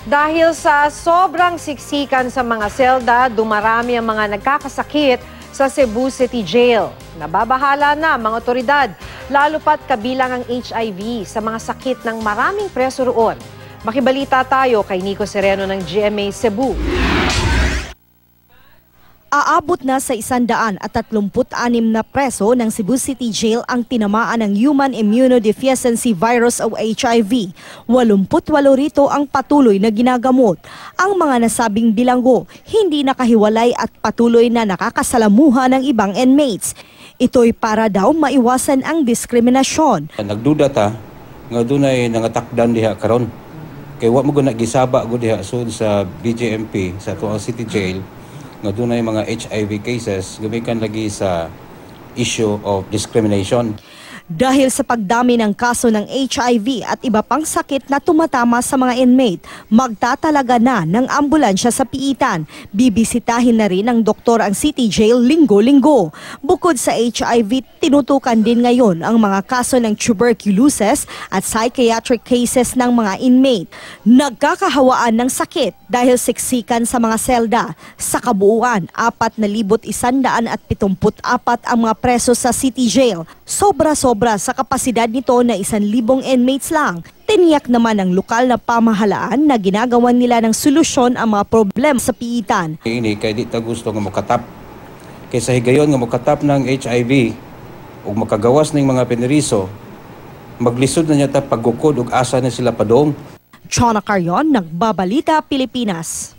Dahil sa sobrang siksikan sa mga selda, dumarami ang mga nagkakasakit sa Cebu City Jail. Nababahala na mga otoridad, lalo pat kabilang ang HIV sa mga sakit ng maraming preso roon. Makibalita tayo kay Nico Sereno ng GMA Cebu. Aabot na sa 136 na preso ng Cebu City Jail ang tinamaan ng Human Immunodeficiency Virus o HIV. 88 rito ang patuloy na ginagamot. Ang mga nasabing bilanggo hindi nakahiwalay at patuloy na nakakasalamuha ng ibang inmates. Ito'y para daw maiwasan ang diskriminasyon. Nagduda ta nga dunay nangatakdan diha karon. Kay wa mo gud nagisaba gud diha sud sa BJMP sa tuang City Jail nga dunay mga HIV cases gumikan lagi sa issue of discrimination. Dahil sa pagdami ng kaso ng HIV at iba pang sakit na tumatama sa mga inmate, magtatalaga na ng ambulansya sa piitan. Bibisitahin na rin ng doktor ang City Jail linggo-linggo. Bukod sa HIV, tinutukan din ngayon ang mga kaso ng tuberculosis at psychiatric cases ng mga inmate. Nagkakahawaan ng sakit dahil siksikan sa mga selda. Sa kabuuan, 4,174 ang mga preso sa City Jail. Sobra-sobra sa kapasidad nito na 1,000 inmates lang. Tiniyak naman ng lokal na pamahalaan na ginagawan nila ng solusyon ang mga problema sa piitan. Ini kay di ta gusto nga mokatap. Kaysa higayon nga mokatap ng HIV ug makagawas ning mga peneriso, maglisod na niya ta paggukod ug asa na sila padong. Chona Carrion, Nagbabalita, Pilipinas.